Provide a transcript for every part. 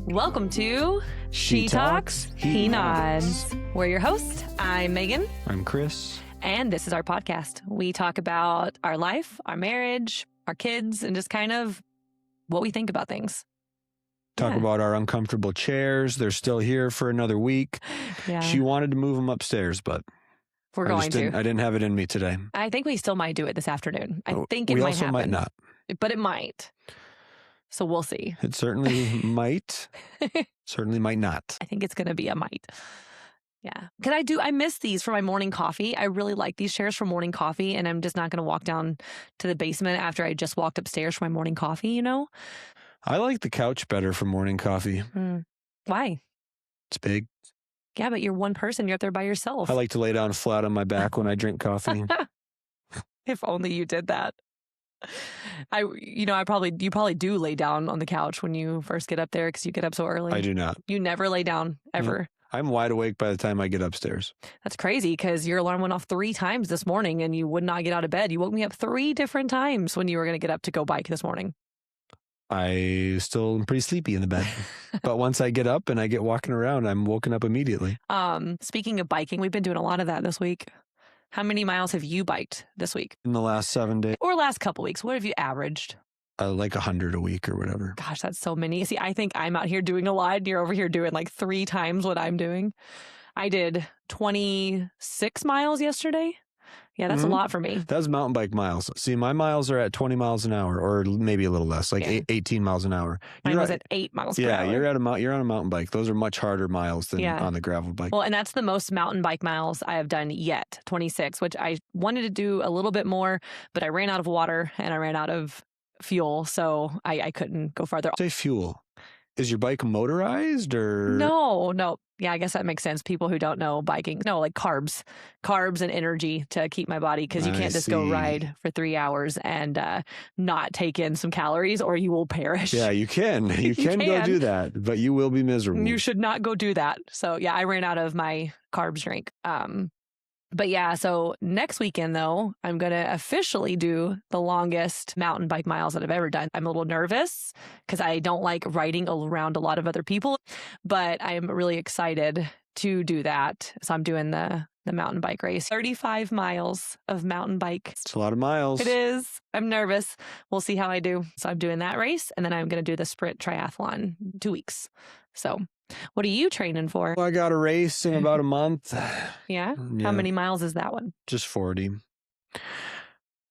Welcome to She Talks, He Nods. We're your hosts. I'm Megan. I'm Kris. And this is our podcast. We talk about our life, our marriage, our kids, and just kind of what we think about things. Talk about our uncomfortable chairs. They're still here for another week. Yeah. She wanted to move them upstairs, but We're going to. I didn't have it in me today. I think we still might do it this afternoon. I think it we might also happen. might not. But it might. So we'll see. It certainly might. Certainly might not. I think it's going to be a might. Yeah. I miss these for my morning coffee. I really like these chairs for morning coffee, and I'm just not going to walk down to the basement after I just walked upstairs for my morning coffee, you know? I like the couch better for morning coffee. Why? It's big. Yeah, but you're one person. You're up there by yourself. I like to lay down flat on my back when I drink coffee. If only you did that. You probably do lay down on the couch when you first get up there because you get up so early. I do not. You never lay down, ever. I'm wide awake by the time I get upstairs. That's crazy because your alarm went off 3 times this morning and you would not get out of bed. You woke me up 3 different times when you were going to get up to go bike this morning. I still am pretty sleepy in the bed. But once I get up and I get walking around, I'm woken up immediately. Speaking of biking, we've been doing a lot of that this week. How many miles have you biked this week? In the last 7 days. Or last couple weeks? What have you averaged? Like 100 a week or whatever. Gosh, that's so many. See, I think I'm out here doing a lot and you're over here doing like 3 times what I'm doing. I did 26 miles yesterday. Yeah, that's a lot for me. That's mountain bike miles. See, my miles are at 20 miles an hour or maybe a little less, like 18 miles an hour. Mine was at 8 miles per hour. Yeah, you're on a mountain bike. Those are much harder miles than on the gravel bike. Well, and that's the most mountain bike miles I have done yet, 26, which I wanted to do a little bit more, but I ran out of water and I ran out of fuel, so I couldn't go farther. Say fuel. Is your bike motorized or? No. Yeah, I guess that makes sense. People who don't know biking. No, like carbs and energy to keep my body because you can't just go ride for 3 hours and not take in some calories or you will perish. Yeah, you can. You can go do that, but you will be miserable. You should not go do that. So yeah, I ran out of my carbs drink. But yeah, so next weekend, though, I'm going to officially do the longest mountain bike miles that I've ever done. I'm a little nervous because I don't like riding around a lot of other people, but I'm really excited to do that. So I'm doing the mountain bike race. 35 miles of mountain bike. It's a lot of miles. It is. I'm nervous. We'll see how I do. So I'm doing that race, and then I'm going to do the sprint triathlon 2 weeks. So what are you training for? Well, I got a race in about a month. Yeah? How many miles is that one? Just 40.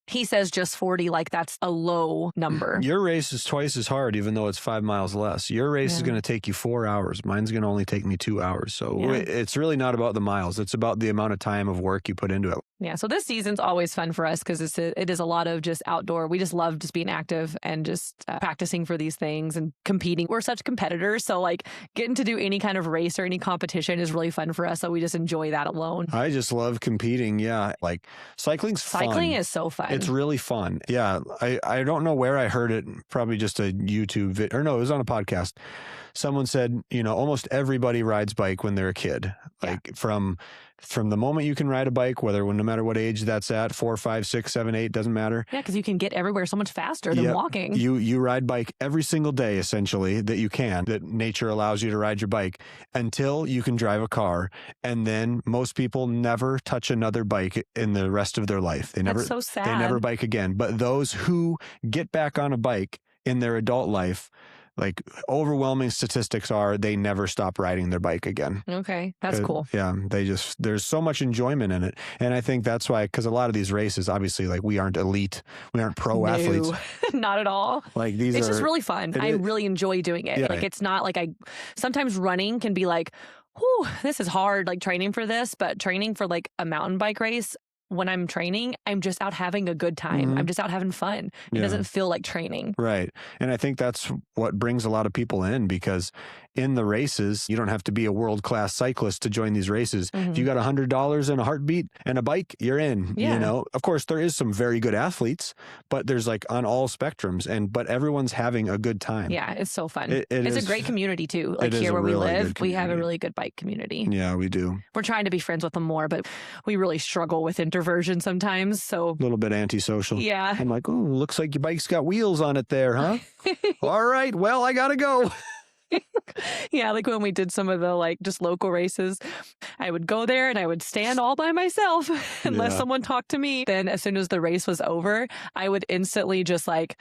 He says just 40, like that's a low number. Your race is twice as hard, even though it's 5 miles less. Your race is going to take you 4 hours. Mine's going to only take me 2 hours. So it's really not about the miles. It's about the amount of time of work you put into it. Yeah. So this season's always fun for us because it is a lot of just outdoor. We just love just being active and just practicing for these things and competing. We're such competitors. So like getting to do any kind of race or any competition is really fun for us. So we just enjoy that alone. I just love competing. Yeah. Like cycling's fun. Cycling is so fun. It's really fun. Yeah. I don't know where I heard it. Probably just a YouTube video. Or no, it was on a podcast. Someone said, almost everybody rides bike when they're a kid. Like from the moment you can ride a bike, no matter what age that's at, 4, 5, 6, 7, 8, doesn't matter. Yeah, because you can get everywhere so much faster than walking. You ride bike every single day, essentially, that nature allows you to ride your bike until you can drive a car. And then most people never touch another bike in the rest of their life. That's so sad. They never bike again. But those who get back on a bike in their adult life, like overwhelming statistics are they never stop riding their bike again. Okay. That's cool. Yeah. There's so much enjoyment in it. And I think that's why, because a lot of these races, obviously, like we aren't elite, we aren't pro athletes. Not at all. Like it's just really fun. I really enjoy doing it. Yeah. Like it's not like sometimes running can be like, whew, this is hard, like training for this, but training for like a mountain bike race, when I'm training, I'm just out having a good time. Mm-hmm. I'm just out having fun. It doesn't feel like training. Right. And I think that's what brings a lot of people in, because in the races, you don't have to be a world-class cyclist to join these races. Mm-hmm. If you got $100 and a heartbeat and a bike, you're in. Yeah. Of course, there is some very good athletes, but there's like on all spectrums, but everyone's having a good time. Yeah, it's so fun. It's a great community too. Like here where we live, we have a really good bike community. Yeah, we do. We're trying to be friends with them more, but we really struggle with introversion sometimes. So a little bit antisocial. Yeah. I'm like, oh, looks like your bike's got wheels on it there, huh? All right, well, I gotta go. Yeah, like when we did some of the like just local races, I would go there and I would stand all by myself unless someone talked to me. Then as soon as the race was over, I would instantly just like,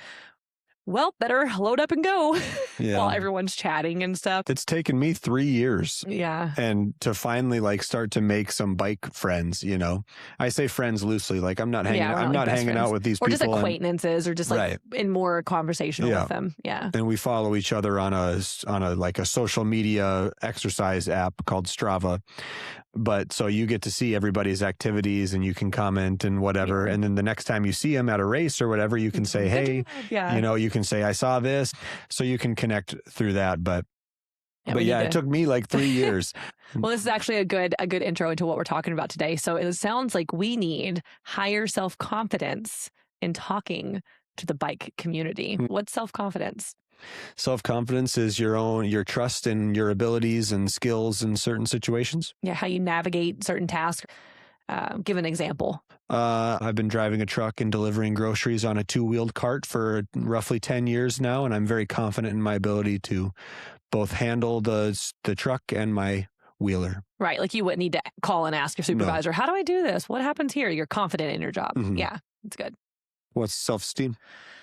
well, better load up and go while everyone's chatting and stuff. It's taken me 3 years. Yeah. And to finally like start to make some bike friends, you know, I say friends loosely, like I'm not hanging, I'm not hanging out with these or people. Or just acquaintances or just like in more conversational with them. Yeah. And we follow each other on a like a social media exercise app called Strava. But so you get to see everybody's activities and you can comment and whatever. And then the next time you see them at a race or whatever, you can say, hey, you know, you can say, I saw this. So you can connect through that. But it took me like 3 years. Well, this is actually a good intro into what we're talking about today. So it sounds like we need higher self-confidence in talking to the bike community. What's self-confidence? Self-confidence is your trust in your abilities and skills in certain situations. Yeah, how you navigate certain tasks. Give an example. I've been driving a truck and delivering groceries on a 2-wheeled cart for roughly 10 years now, and I'm very confident in my ability to both handle the truck and my wheeler. Right, like you wouldn't need to call and ask your supervisor, how do I do this? What happens here? You're confident in your job. Yeah, it's good. What's self-esteem?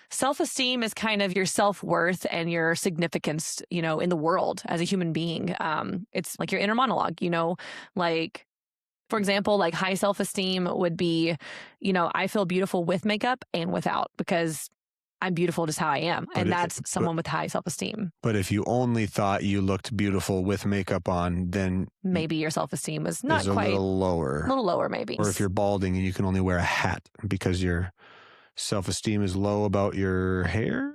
Self-esteem is kind of your self-worth and your significance, you know, in the world as a human being. It's like your inner monologue, you know, like, for example, like high self-esteem would be, you know, I feel beautiful with makeup and without because I'm beautiful just how I am. And that's someone with high self-esteem. But if you only thought you looked beautiful with makeup on, then maybe your self-esteem is not quite a little lower. A little lower, maybe. Or if you're balding and you can only wear a hat because your self-esteem is low about your hair.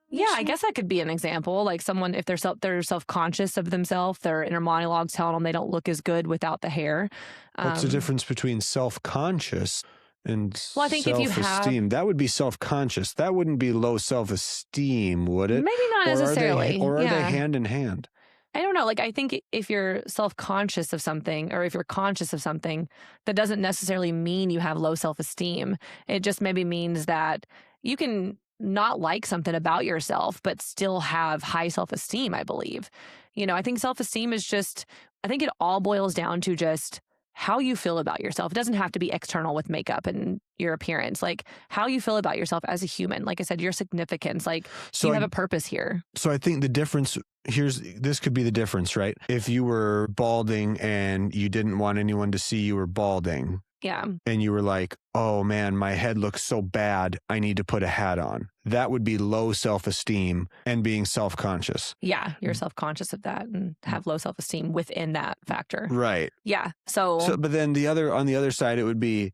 Yeah, I guess that could be an example. Like someone, if they're self-conscious of themselves, their inner monologues telling them they don't look as good without the hair. What's the difference between self-conscious and I think self-esteem? If you have, that would be self-conscious. That wouldn't be low self-esteem, would it? Maybe not necessarily. Or are they hand in hand? I don't know. Like, I think if you're self-conscious of something or if you're conscious of something, that doesn't necessarily mean you have low self-esteem. It just maybe means that you can not like something about yourself, but still have high self-esteem, I believe. You know, I think self-esteem is just, I think it all boils down to just how you feel about yourself. It doesn't have to be external with makeup and your appearance, like how you feel about yourself as a human. Like I said, your significance, like you have a purpose here. So I think the difference this could be the difference, right? If you were balding and you didn't want anyone to see you were balding. Yeah. And you were like, oh man, my head looks so bad. I need to put a hat on. That would be low self-esteem and being self-conscious. Yeah. You're self-conscious of that and have low self-esteem within that factor. Right. Yeah. So but then on the other side, it would be,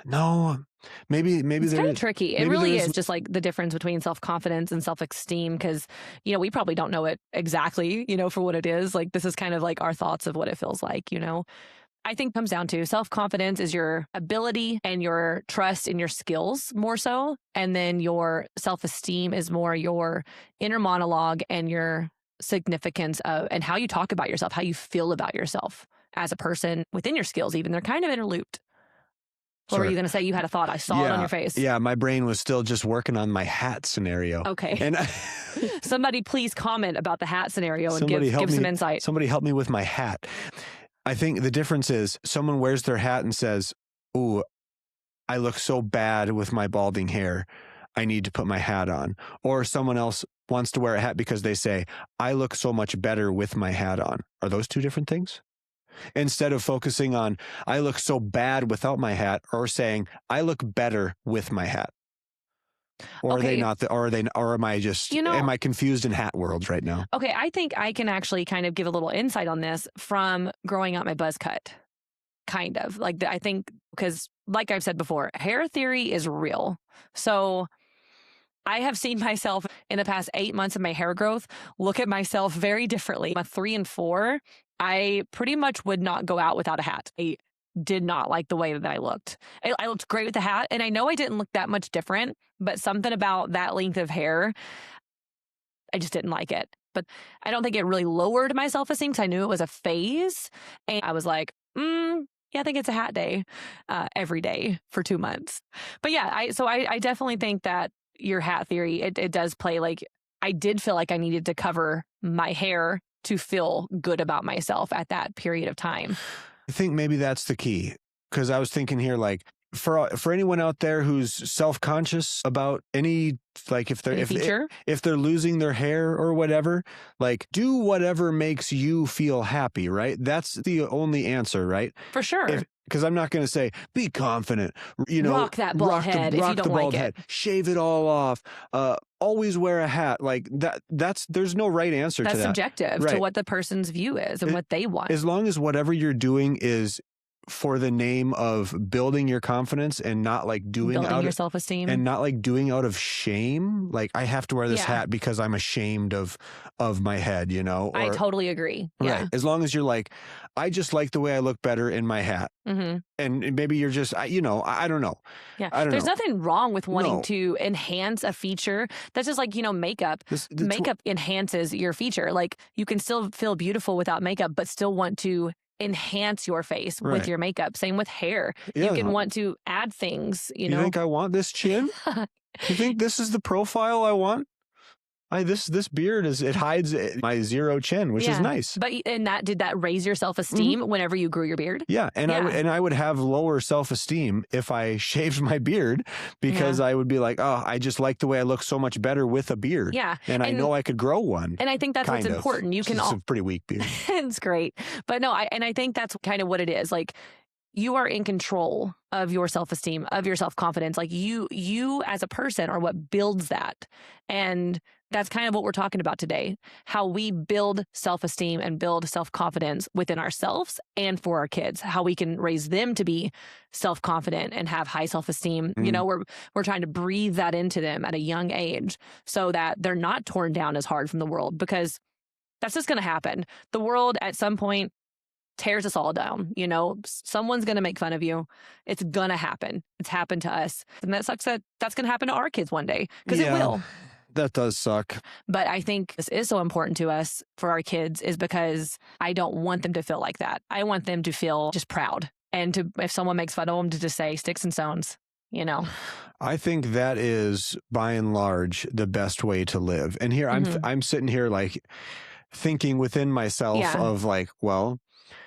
no, maybe it's kind of tricky. It really is just like the difference between self-confidence and self-esteem because, you know, we probably don't know it exactly, you know, for what it is. Like this is kind of like our thoughts of what it feels like, you know. I think it comes down to self-confidence is your ability and your trust in your skills more so. And then your self-esteem is more your inner monologue and your significance of, and how you talk about yourself, how you feel about yourself as a person within your skills, even. They're kind of interlooped. What were you going to say? You had a thought. I saw it on your face. Yeah, my brain was still just working on my hat scenario. Okay. And somebody please comment about the hat scenario and give some insight. Somebody help me with my hat. I think the difference is someone wears their hat and says, ooh, I look so bad with my balding hair. I need to put my hat on. Or someone else wants to wear a hat because they say, I look so much better with my hat on. Are those two different things? Instead of focusing on, I look so bad without my hat, or saying, I look better with my hat. Or are they not? Or am I just? Am I confused in hat worlds right now? Okay, I think I can actually kind of give a little insight on this from growing out my buzz cut. Kind of like I think because, like I've said before, hair theory is real. So I have seen myself in the past 8 months of my hair growth look at myself very differently. At 3 and 4, I pretty much would not go out without a hat. I did not like the way that I looked. I looked great with the hat, and I know I didn't look that much different, but something about that length of hair, I just didn't like it. But I don't think it really lowered my self-esteem because I knew it was a phase, and I was like, yeah, I think it's a hat day every day for 2 months. But yeah, I definitely think that your hat theory, it does play like I did feel like I needed to cover my hair to feel good about myself at that period of time. I think maybe that's the key, because I was thinking here, like, for anyone out there who's self-conscious about any, like, if they're losing their hair or whatever, like, do whatever makes you feel happy, right? That's the only answer, right? For sure. Because I'm not going to say, be confident, rock that bald head if you don't like it. Shave it all off, always wear a hat. Like there's no right answer to that. That's subjective to what the person's view is and what they want. As long as whatever you're doing is for the name of building your confidence and not like building your self-esteem, and not like doing out of shame. Like, I have to wear this hat because I'm ashamed of my head, I totally agree. Yeah. Right. As long as you're like, I just like the way I look better in my hat. Mm-hmm. And maybe you're just, I don't know. Yeah. There's nothing wrong with wanting to enhance a feature. That's just like, makeup. Makeup enhances your feature. Like, you can still feel beautiful without makeup, but still want to enhance your face with your makeup. Same with hair. You can want to add things, You think I want this chin? You think this is the profile I want? This beard it hides my zero chin, which is nice. But did that raise your self-esteem whenever you grew your beard? Yeah, and I would have lower self-esteem if I shaved my beard, because I would be like, oh, I just like the way I look so much better with a beard. Yeah, and I know I could grow one. And I think that's what's important. You can It's a pretty weak beard. It's great, but no, I think that's kind of what it is. Like, you are in control of your self-esteem, of your self-confidence. Like, you as a person are what builds that. And that's kind of what we're talking about today, how we build self-esteem and build self-confidence within ourselves and for our kids, how we can raise them to be self-confident and have high self-esteem. We're trying to breathe that into them at a young age so that they're not torn down as hard from the world, because that's just going to happen. The world at some point tears us all down. Someone's going to make fun of you. It's going to happen. It's happened to us. And that sucks that that's going to happen to our kids one day, because it will. That does suck. But I think this is so important to us for our kids, is because I don't want them to feel like that. I want them to feel just proud. And if someone makes fun of them, to just say sticks and stones, I think that is by and large the best way to live. And here I'm sitting here like thinking within myself of like, well,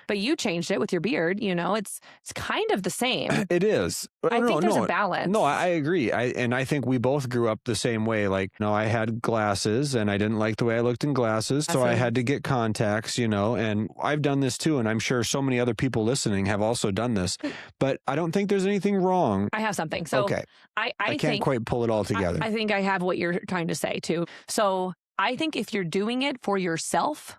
but you changed it with your beard. It's kind of the same. It is. I think there's a balance. No, I agree. I think we both grew up the same way. Like, I had glasses and I didn't like the way I looked in glasses. So I had to get contacts, and I've done this too. And I'm sure so many other people listening have also done this, but I don't think there's anything wrong. I have something. So okay. I can't quite pull it all together. I think I have what you're trying to say too. So I think if you're doing it for yourself,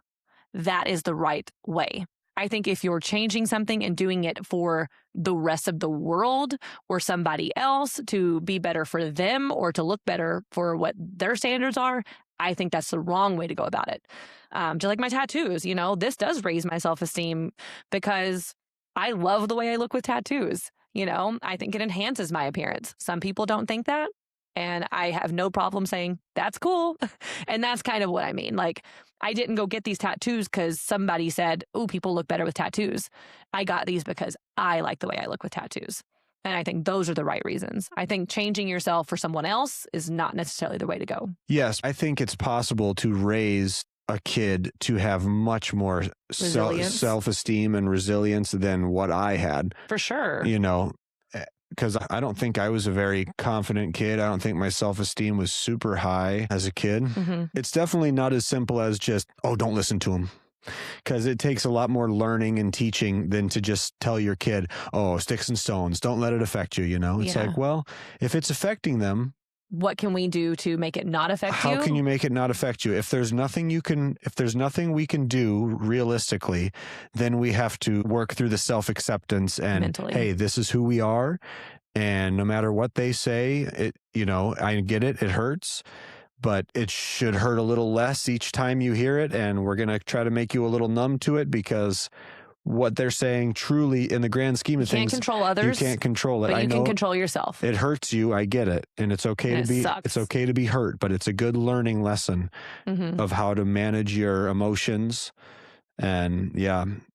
that is the right way. I think if you're changing something and doing it for the rest of the world or somebody else to be better for them or to look better for what their standards are, I think that's the wrong way to go about it. Just like my tattoos, this does raise my self-esteem because I love the way I look with tattoos. I think it enhances my appearance. Some people don't think that. And I have no problem saying, that's cool. And that's kind of what I mean. Like, I didn't go get these tattoos because somebody said, oh, people look better with tattoos. I got these because I like the way I look with tattoos. And I think those are the right reasons. I think changing yourself for someone else is not necessarily the way to go. Yes, I think it's possible to raise a kid to have much more self-esteem and resilience than what I had. For sure. Because I don't think I was a very confident kid. I don't think my self-esteem was super high as a kid. Mm-hmm. It's definitely not as simple as just, don't listen to him. Because it takes a lot more learning and teaching than to just tell your kid, sticks and stones, don't let it affect you, It's like, well, if it's affecting them, what can we do to make it not affect you? How can you make it not affect you? If there's nothing we can do realistically, then we have to work through the self-acceptance and mentally. Hey, this is who we are. And no matter what they say, I get it. It hurts, but it should hurt a little less each time you hear it. And we're going to try to make you a little numb to it, because what they're saying truly, in the grand scheme of things, you can't control others. You can't control it. But you can control yourself. It hurts you. I get it. And it's okay it's okay to be hurt, but it's a good learning lesson of how to manage your emotions. And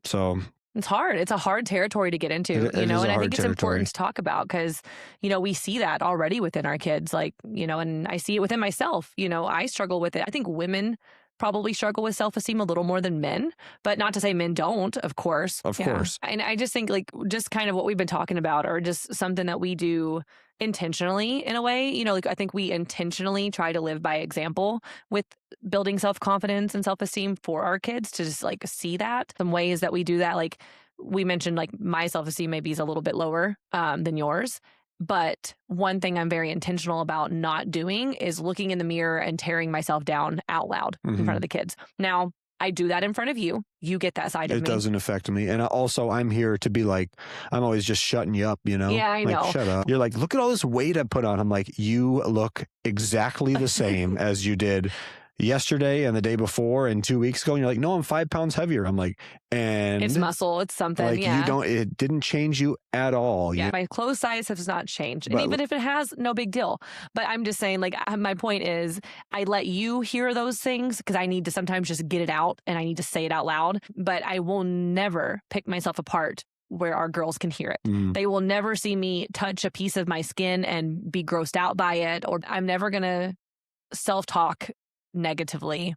so It's hard. It's a hard territory to get into, It you know, is a and I hard think it's territory. important to talk about because, you know, we see that already within our kids, like, you know, and I see it within myself. You know, I struggle with it. I think women probably struggle with self-esteem a little more than men, but not to say men don't, of course. Of course. And I just think like just kind of what we've been talking about or just something that we do intentionally in a way, you know, like I think we intentionally try to live by example with building self-confidence and self-esteem for our kids to just like see that. Some ways that we do that, like we mentioned, like my self-esteem maybe is a little bit lower than yours. But one thing I'm very intentional about not doing is looking in the mirror and tearing myself down out loud in front of the kids. Now, I do that in front of you. You get that side of me. It doesn't affect me. And also, I'm here to be like, I'm always just shutting you up, you know? Yeah, I know. Shut up. You're like, look at all this weight I put on. I'm like, you look exactly the same as you did yesterday and the day before and 2 weeks ago. And you're like, no, I'm 5 pounds heavier. I'm like, and it's muscle. It's something. like it didn't change you at all. Yeah, my clothes size has not changed. And But- even if it has, no big deal. But I'm just saying, like, my point is I let you hear those things because I need to sometimes just get it out and I need to say it out loud. But I will never pick myself apart where our girls can hear it. They will never see me touch a piece of my skin and be grossed out by it. Or I'm never going to self-talk negatively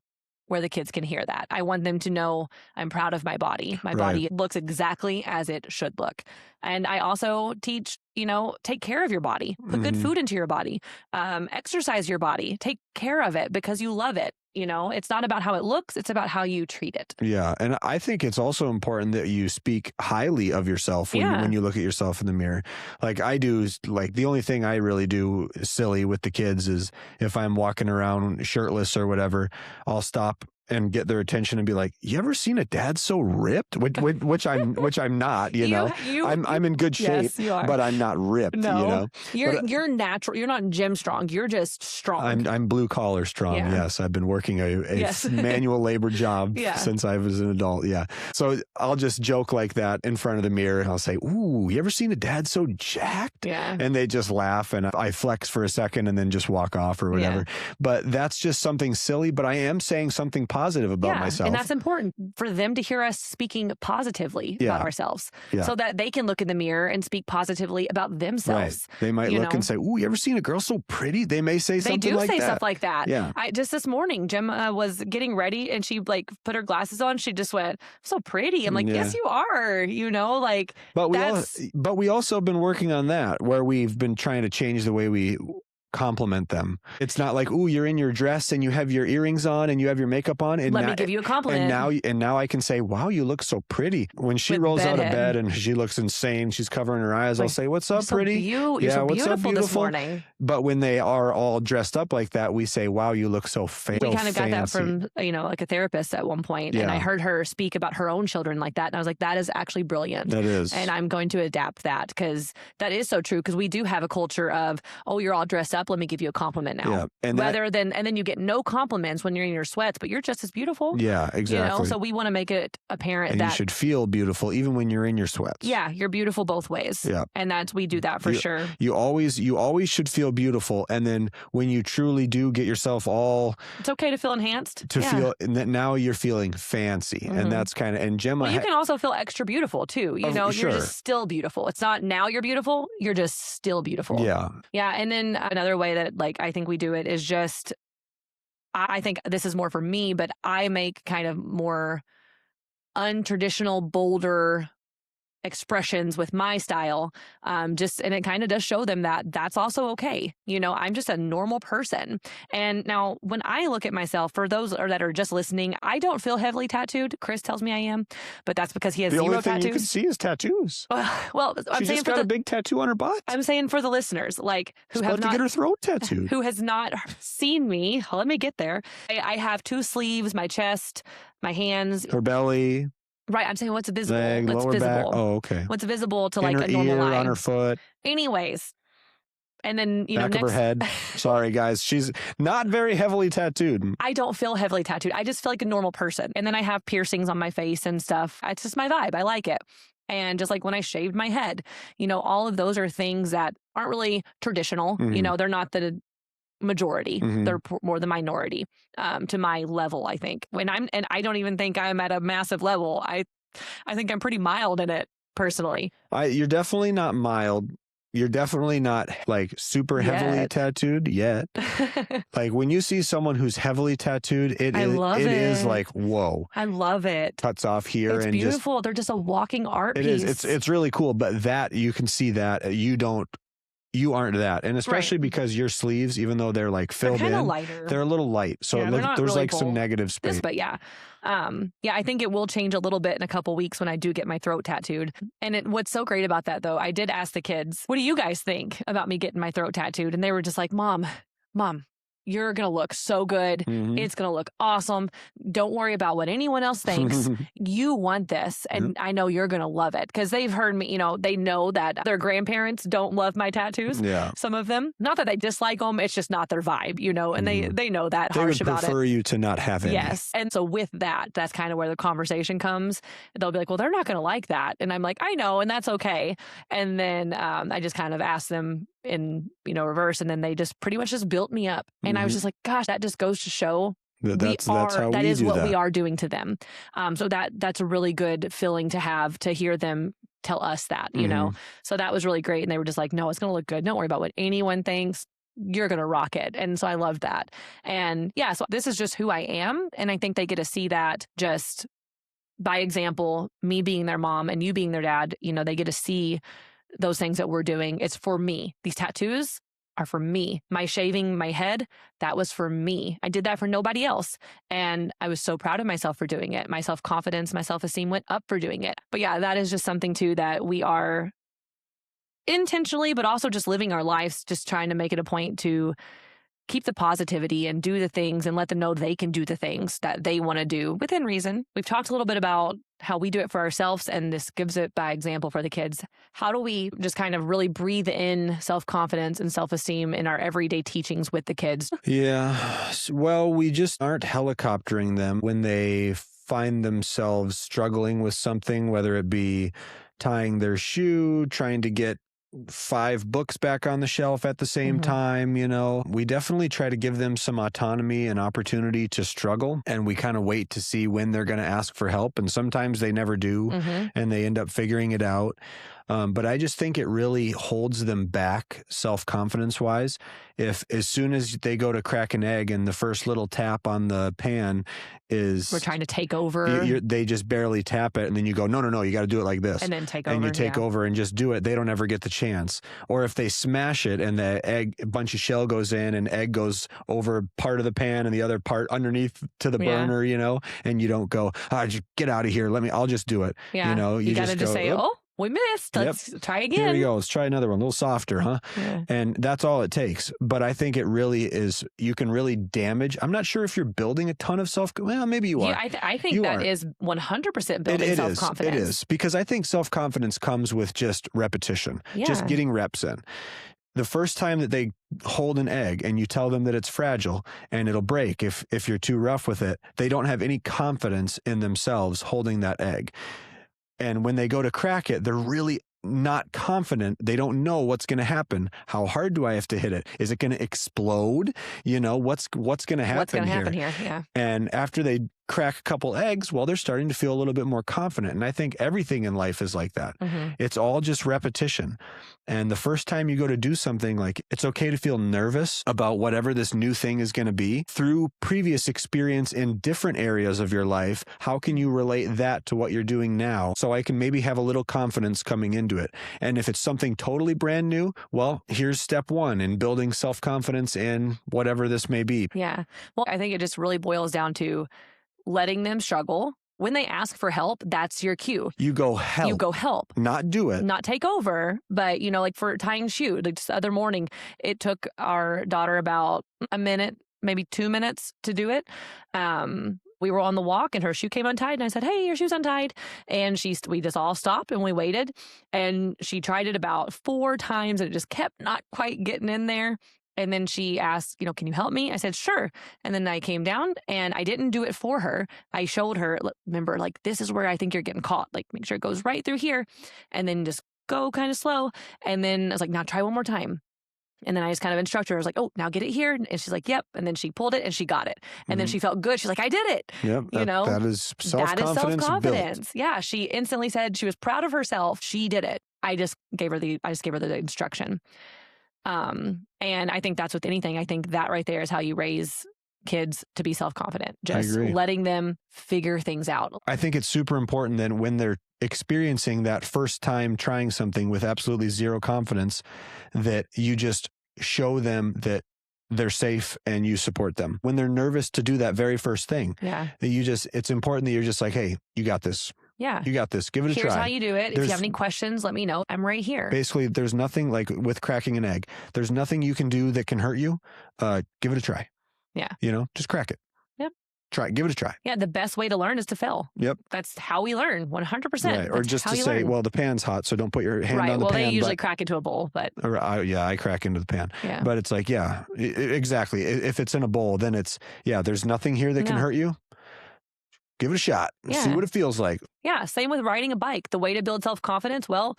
where the kids can hear that. I want them to know I'm proud of my body. My body looks exactly as it should look. And I also teach, you know, take care of your body, put good food into your body, exercise your body, take care of it because you love it. You know, it's not about how it looks, it's about how you treat it. Yeah. And I think it's also important that you speak highly of yourself when you look at yourself in the mirror. Like I do, like the only thing I really do silly with the kids is if I'm walking around shirtless or whatever, I'll stop and get their attention and be like, you ever seen a dad so ripped? Which I'm not, you know. I'm in good shape, yes, you are. but I'm not ripped, no, you know. You're natural. You're not gym strong. You're just strong. I'm blue collar strong. Yeah. Yes, I've been working a manual labor job since I was an adult. Yeah, so I'll just joke like that in front of the mirror, and I'll say, "Ooh, you ever seen a dad so jacked?" Yeah, and they just laugh, and I flex for a second, and then just walk off or whatever. But that's just something silly. But I am saying something positive about myself, and that's important for them to hear us speaking positively about ourselves, so that they can look in the mirror and speak positively about themselves. Right. They might look and say, "Ooh, you ever seen a girl so pretty?" They may say something like that. They do say stuff like that. Yeah. Just this morning, Gemma was getting ready and she like put her glasses on. She just went, "So pretty." I'm like, "Yes, you are." You know, like. But we also have been working on that, where we've been trying to change the way we compliment them. It's not like, ooh, you're in your dress and you have your earrings on and you have your makeup on, and let me give you a compliment. And now I can say, wow, you look so pretty. When she rolls out of bed and she looks insane, she's covering her eyes, I'll say, what's up, pretty? You're so beautiful this morning. But when they are all dressed up like that, we say, wow, you look so fancy. We kind of got that from, you know, like a therapist at one point, and I heard her speak about her own children like that, and I was like, that is actually brilliant. That is. And I'm going to adapt that because that is so true, because we do have a culture of, oh, you're all dressed up, let me give you a compliment now. Yeah. And then you get no compliments when you're in your sweats, but you're just as beautiful. Yeah, exactly. You know, so we want to make it apparent that you should feel beautiful even when you're in your sweats. Yeah, you're beautiful both ways. Yeah. And we do that for sure. You always should feel beautiful. And then when you truly do get yourself it's okay to feel enhanced. Feel that now you're feeling fancy. And that's kind of, and Gemma. Well, you can also feel extra beautiful too. You know, you're just still beautiful. It's not now you're beautiful, you're just still beautiful. Yeah. Yeah. And then another way that like I think we do it is just, I think this is more for me, but I make kind of more untraditional, bolder expressions with my style, and it kind of does show them that that's also okay. You know, I'm just a normal person. And now when I look at myself, for those that are just listening, I don't feel heavily tattooed. Kris tells me I am, but that's because he has zero tattoos. The only thing you can see is tattoos. Well, I'm saying just got a big tattoo on her butt. I'm saying for the listeners, like who have not get her throat tattooed, who has not seen me. Let me get there. I have 2 sleeves, my chest, my hands, her belly. Right, I'm saying what's visible. Leg, what's lower visible. Back. Oh, okay. What's visible to in like a normal eye. On her foot. Anyways, and then back of her head. Sorry, guys, she's not very heavily tattooed. I don't feel heavily tattooed. I just feel like a normal person. And then I have piercings on my face and stuff. It's just my vibe. I like it. And just like when I shaved my head, you know, all of those are things that aren't really traditional. You know, they're not the majority. They're more the minority to my level, I think. And I don't even think I'm at a massive level. I I think I'm pretty mild in it personally. You're definitely not mild. You're definitely not like super heavily tattooed yet. Like when you see someone who's heavily tattooed, it is like, whoa. I love it. Cuts off here. It's and beautiful. They're just a walking art piece. It is. It's really cool. But that you can see that you aren't that. And especially because your sleeves, even though they're like filled in, lighter. They're a little light. So there's really like some negative space. But yeah. I think it will change a little bit in a couple weeks when I do get my throat tattooed. And what's so great about that, though, I did ask the kids, what do you guys think about me getting my throat tattooed? And they were just like, Mom, you're going to look so good. Mm-hmm. It's going to look awesome. Don't worry about what anyone else thinks. You want this. And I know you're going to love it because they've heard me, they know that their grandparents don't love my tattoos. Yeah. Some of them, not that they dislike them. It's just not their vibe, and they know that harsh about it. They would prefer you to not have any. Yes. And so with that, that's kind of where the conversation comes. They'll be like, well, they're not going to like that. And I'm like, I know. And that's okay. And then I just kind of asked them in reverse, and then they just pretty much just built me up. And I was just like, gosh, that just goes to show that is what we are doing to them. So that's a really good feeling to have, to hear them tell us that, so that was really great. And they were just like, no, it's going to look good. Don't worry about what anyone thinks. You're going to rock it. And so I loved that. And yeah, so this is just who I am. And I think they get to see that just by example, me being their mom and you being their dad, they get to see those things that we're doing. It's for me. These tattoos are for me. My shaving my head, that was for me. I did that for nobody else. And I was so proud of myself for doing it. My self-confidence, my self-esteem went up for doing it. But yeah, that is just something too that we are intentionally, but also just living our lives, just trying to make it a point to keep the positivity and do the things and let them know they can do the things that they want to do within reason. We've talked a little bit about how we do it for ourselves, and this gives it by example for the kids. How do we just kind of really breathe in self-confidence and self-esteem in our everyday teachings with the kids? Yeah. Well, we just aren't helicoptering them when they find themselves struggling with something, whether it be tying their shoe, trying to get 5 books back on the shelf at the same time, we definitely try to give them some autonomy and opportunity to struggle. And we kind of wait to see when they're going to ask for help. And sometimes they never do, and they end up figuring it out. But I just think it really holds them back self-confidence wise. If as soon as they go to crack an egg and the first little tap on the pan is... We're trying to take over. They just barely tap it. And then you go, no, you got to do it like this. And then take over. And you take over and just do it. They don't ever get the chance. Or if they smash it and the egg, a bunch of shell goes in and egg goes over part of the pan and the other part underneath to the burner, and you don't go, just get out of here. I'll just do it. Yeah. You got to just say, we missed. Let's try again. Here we go. Let's try another one. A little softer, huh? Yeah. And that's all it takes. But I think it really is, you can really damage. I'm not sure if you're building a ton of well, maybe you are. Yeah, I think that is 100% building self-confidence. It is. Because I think self-confidence comes with just repetition, just getting reps in. The first time that they hold an egg and you tell them that it's fragile and it'll break if you're too rough with it, they don't have any confidence in themselves holding that egg. And when they go to crack it, they're really not confident. They don't know what's going to happen. How hard do I have to hit it? Is it going to explode? What's going to happen here? What's going to happen here? Yeah. And after they crack a couple eggs, well, they're starting to feel a little bit more confident. And I think everything in life is like that. It's all just repetition. And the first time you go to do something, like, it's okay to feel nervous about whatever this new thing is going to be. Through previous experience in different areas of your life, how can you relate that to what you're doing now? So I can maybe have a little confidence coming into it. And if it's something totally brand new, well, here's step 1 in building self-confidence in whatever this may be. Yeah. Well, I think it just really boils down to letting them struggle. When they ask for help, that's your cue. You go help. You go help. Not do it. Not take over. But, like for tying shoe, like just the other morning, it took our daughter about a minute, maybe 2 minutes to do it. We were on the walk and her shoe came untied and I said, hey, your shoe's untied. And we just all stopped and we waited. And she tried it about 4 times and it just kept not quite getting in there. And then she asked, can you help me? I said, sure. And then I came down and I didn't do it for her. I showed her, remember, this is where I think you're getting caught. Make sure it goes right through here and then just go kind of slow. And then I was like, now try one more time. And then I just kind of instructed her. I was like, oh, now get it here. And she's like, yep. And then she pulled it and she got it. And then she felt good. She's like, I did it. Yep. That is self-confidence built. Yeah. She instantly said she was proud of herself. She did it. I just gave her the instruction. And I think that's with anything. I think that right there is how you raise kids to be self-confident, just letting them figure things out. I think it's super important then when they're experiencing that first time trying something with absolutely zero confidence, that you just show them that they're safe and you support them. When they're nervous to do that very first thing, it's important that you're just like, hey, you got this. Yeah. You got this. Give it a try. Here's how you do it. If you have any questions, let me know. I'm right here. Basically, there's nothing like with cracking an egg. There's nothing you can do that can hurt you. Give it a try. Yeah. Just crack it. Yep. Give it a try. Yeah. The best way to learn is to fail. Yep. That's how we learn. 100%. Right. Or just to say, well, the pan's hot, so don't put your hand on the pan. Well, they usually crack into a bowl, but. I crack into the pan. Yeah. But it's like, exactly. If it's in a bowl, then it's, there's nothing here that can hurt you. Give it a shot. See what it feels like. Yeah. Same with riding a bike. The way to build self-confidence, well,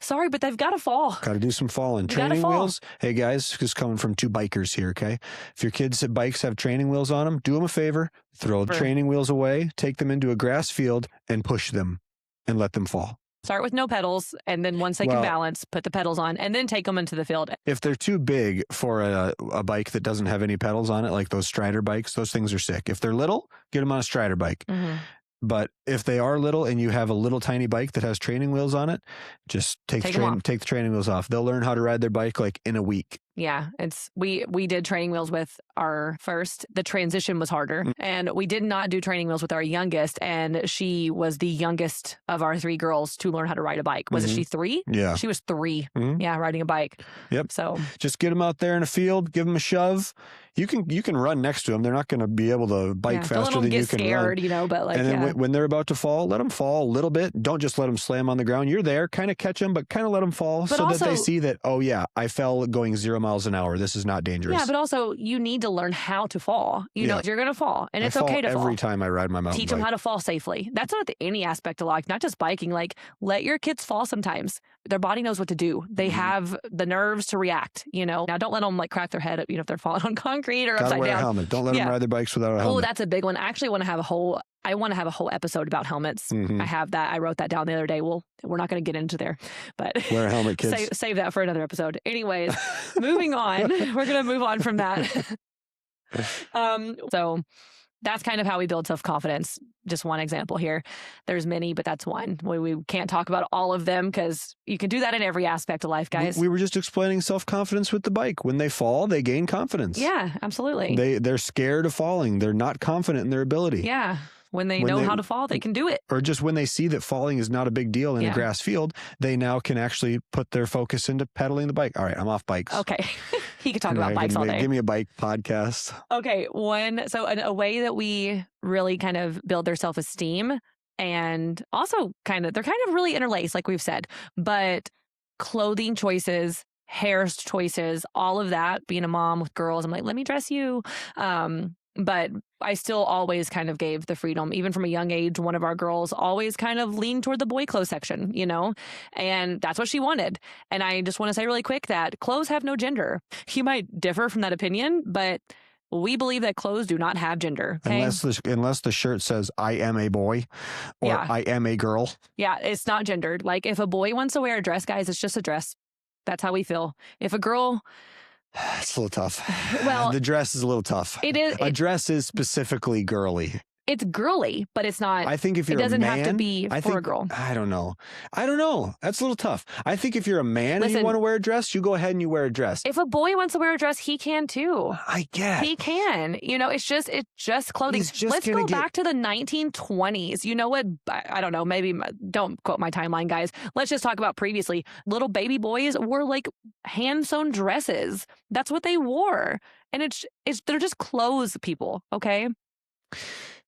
sorry, but they've got to fall. Got to do some falling. Training wheels. Hey, guys, just coming from two bikers here, okay? If your kids' bikes have training wheels on them, do them a favor. Throw the training wheels away, take them into a grass field, and push them and let them fall. Start with no pedals, and then once they can balance, put the pedals on, and then take them into the field. If they're too big for a bike that doesn't have any pedals on it, like those Strider bikes, those things are sick. If they're little, get them on a Strider bike. Mm-hmm. But if they are little and you have a little tiny bike that has training wheels on it, just take the training wheels off. They'll learn how to ride their bike like in a week. Yeah, we did training wheels with our first. The transition was harder, and we did not do training wheels with our youngest, and she was the youngest of our three girls to learn how to ride a bike. Wasn't she 3? Yeah. She was 3. Yeah, riding a bike. Yep. So just get them out there in a field, give them a shove. You can run next to them. They're not going to be able to bike faster than you can scared, run. But like, and then when they're about to fall, let them fall a little bit. Don't just let them slam on the ground. You're there, kind of catch them, but kind of let them fall so that they see that, oh yeah, I fell going 0 miles an hour. This is not dangerous. Yeah, but also you need to learn how to fall. You know you're going to fall, and it's okay to fall. Every time I ride my mountain bike. Teach them how to fall safely. That's not any aspect of life, not just biking. Like, let your kids fall sometimes. Their body knows what to do. They have the nerves to react, Now, don't let them like crack their head, if they're falling on concrete or upside down. Helmet. Don't let them ride their bikes without a helmet. Oh, that's a big one. I actually want to have a whole episode about helmets. I have that. I wrote that down the other day. We're not going to get into there, but wear a helmet, kids. Save that for another episode. Anyways, moving on. We're going to move on from that. So that's kind of how we build self-confidence. Just one example here. There's many, but that's one. We can't talk about all of them because you can do that in every aspect of life, guys. We were just explaining self-confidence with the bike. When they fall, they gain confidence. Yeah, absolutely. They're scared of falling. They're not confident in their ability. Yeah. When they know how to fall, they can do it. Or just when they see that falling is not a big deal in a grass field, they now can actually put their focus into pedaling the bike. All right, I'm off bikes. Okay. He could talk about bikes all day. Give me a bike podcast. Okay. A way that we really kind of build their self-esteem, and also they're kind of really interlaced, like we've said, but clothing choices, hair choices, all of that, being a mom with girls, I'm like, let me dress you. But I still always kind of gave the freedom, even from a young age. One of our girls always kind of leaned toward the boy clothes section, and that's what she wanted. And I just want to say really quick that clothes have no gender. You might differ from that opinion, but we believe that clothes do not have gender. Okay? Unless the shirt says, I am a boy or I am a girl. Yeah, it's not gendered. Like if a boy wants to wear a dress, guys, it's just a dress. That's how we feel. If a girl... It's a little tough. Well, the dress is a little tough. It is. A dress is specifically girly. It's girly, but it's not. I think if you're it doesn't a man, have to be for a girl. I don't know. That's a little tough. I think if you're a man and you want to wear a dress, you go ahead and you wear a dress. If a boy wants to wear a dress, he can too. I guess. He can. It's just clothing. Let's go back to the 1920s. You know what? I don't know. Maybe don't quote my timeline, guys. Let's just talk about previously. Little baby boys wore like hand-sewn dresses. That's what they wore. And they're just clothes, people. Okay.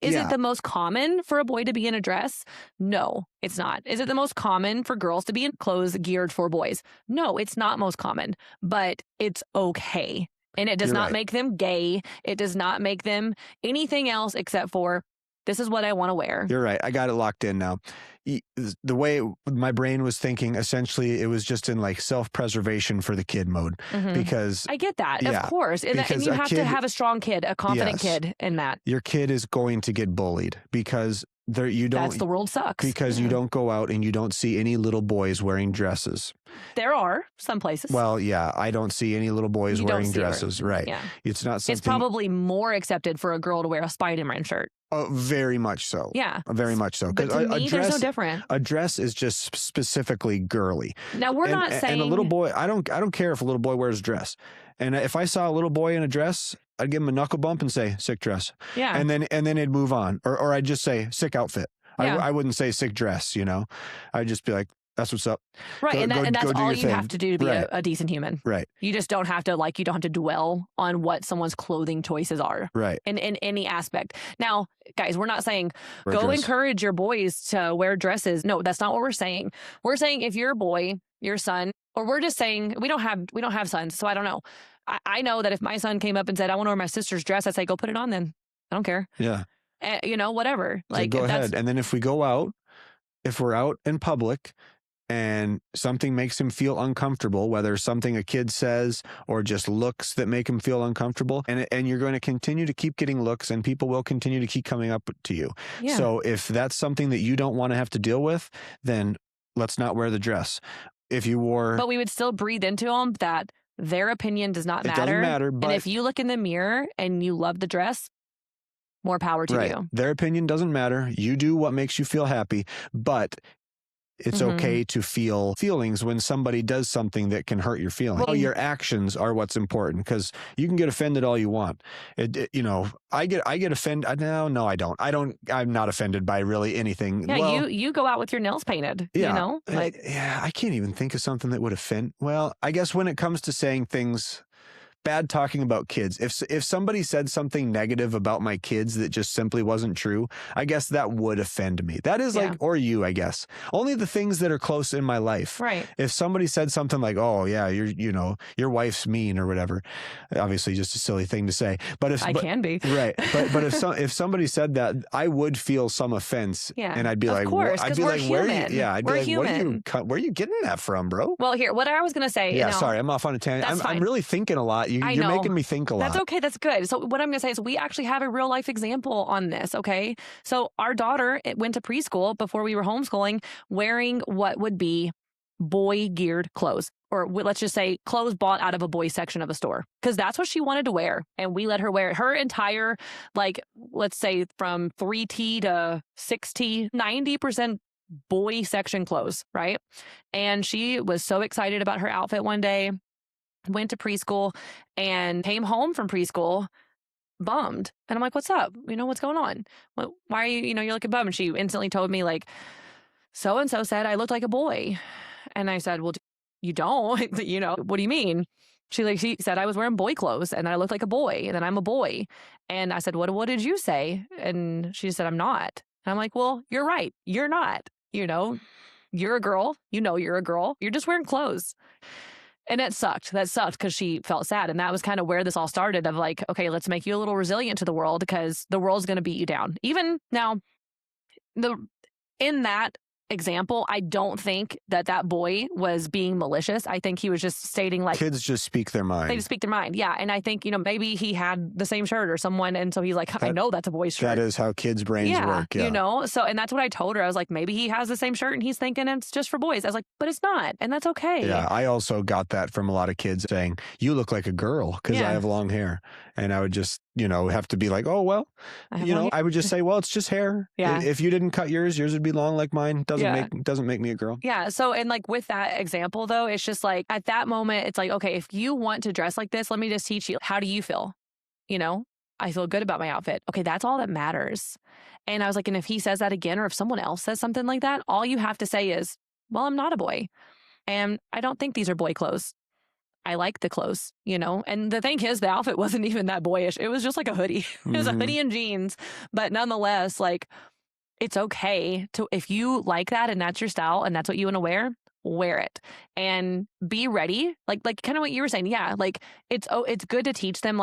Is it the most common for a boy to be in a dress? No, it's not. Is it the most common for girls to be in clothes geared for boys? No, it's not most common, but it's okay. And it does not make them gay. It does not make them anything else except for This is what I want to wear. You're right. I got it locked in now. The way my brain was thinking, essentially, it was just in like self-preservation for the kid mode, because I get that, of course. And you have to have a strong kid, a confident kid in that. Your kid is going to get bullied because that's the world sucks. Because you don't go out and you don't see any little boys wearing dresses. There are some places. Well, yeah, I don't see any little boys wearing dresses. Right. Yeah. It's not something. It's probably more accepted for a girl to wear a Spider-Man shirt. Oh, very much so. Yeah. Very much so. But to me, there's no different. A dress is just specifically girly. Now, we're not saying... And a little boy, I don't care if a little boy wears a dress. And if I saw a little boy in a dress, I'd give him a knuckle bump and say, sick dress. Yeah. And then it'd move on. Or I'd just say, sick outfit. Yeah. I wouldn't say sick dress, you know. I'd just be like, that's what's up. Right. And that's all you have to do to be a decent human. Right. You just don't have to you don't have to dwell on what someone's clothing choices are. Right. In any aspect. Now, guys, we're not saying go encourage your boys to wear dresses. No, that's not what we're saying. We're saying if your boy, your son, or we're just saying we don't have sons, so I don't know. I know that if my son came up and said, I want to wear my sister's dress, I'd say, go put it on then. I don't care. Yeah. You know, whatever. So go ahead. And then if we're out in public and something makes him feel uncomfortable, whether something a kid says or just looks that make him feel uncomfortable, and you're going to continue to keep getting looks and people will continue to keep coming up to you. Yeah. So if that's something that you don't want to have to deal with, then let's not wear the dress. If you wore... But we would still breathe into them that their opinion does not matter. It doesn't matter. But... And if you look in the mirror and you love the dress, more power to you. Their opinion doesn't matter. You do what makes you feel happy, but it's okay to feel feelings when somebody does something that can hurt your feelings. Well, your actions are what's important, because you can get offended all you want. You know, I get offended. No, I don't. I'm not offended by really anything. Yeah, well, you go out with your nails painted. Yeah, you know, I can't even think of something that would offend. Well, I guess when it comes to saying things. Bad talking about kids. If somebody said something negative about my kids that just simply wasn't true, I guess that would offend me. That is or you, I guess. Only the things that are close in my life. Right. If somebody said something like, "Oh yeah, your wife's mean" or whatever, obviously just a silly thing to say. But can be right. But if somebody said that, I would feel some offense. Yeah. And I'd be like, where are you getting that from, bro? Well, here, what I was gonna say. Yeah, sorry, I'm off on a tangent. I'm really thinking a lot. You're making me think a lot. That's okay. That's good. So what I'm going to say is we actually have a real life example on this. Okay. So our daughter went to preschool before we were homeschooling wearing what would be boy geared clothes, or let's just say clothes bought out of a boy section of a store, because that's what she wanted to wear. And we let her wear it. Her entire, let's say from 3T to 6T, 90% boy section clothes. Right. And she was so excited about her outfit one day. Went to preschool and came home from preschool bummed. And I'm like, what's up? You know, what's going on? Why are you, you're looking bummed? And she instantly told me so-and-so said I looked like a boy. And I said, well, you don't, what do you mean? She said I was wearing boy clothes and I looked like a boy and then I'm a boy. And I said, what did you say? And she said, I'm not. And I'm like, well, you're right. You're not, you're a girl. You're a girl. You're just wearing clothes. And that sucked because she felt sad. And that was kind of where this all started of okay, let's make you a little resilient to the world, because the world's going to beat you down. Even now, in that example, I don't think that boy was being malicious. I think he was just stating kids just speak their mind. They just speak their mind. Yeah. And I think, maybe he had the same shirt or someone. And so he's like, I know that's a boy's shirt. That is how kids' brains work. Yeah. So, and that's what I told her. I was like, maybe he has the same shirt and he's thinking it's just for boys. I was like, but it's not. And that's okay. Yeah. I also got that from a lot of kids saying, you look like a girl because I have long hair. And I would just, have to be like, oh, well, I would just say, well, it's just hair. Yeah. If you didn't cut yours would be long like mine. Doesn't make me a girl. Yeah. So, and with that example though, it's just at that moment, it's okay, if you want to dress like this, let me just teach you. How do you feel? I feel good about my outfit. Okay. That's all that matters. And I was like, and if he says that again, or if someone else says something like that, all you have to say is, well, I'm not a boy and I don't think these are boy clothes. I like the clothes, and the thing is, the outfit wasn't even that boyish. It was just like a hoodie. It was a hoodie and jeans, but nonetheless, it's okay to, if you like that and that's your style and that's what you want to wear it and be ready. Like kind of what you were saying. Yeah. It's good to teach them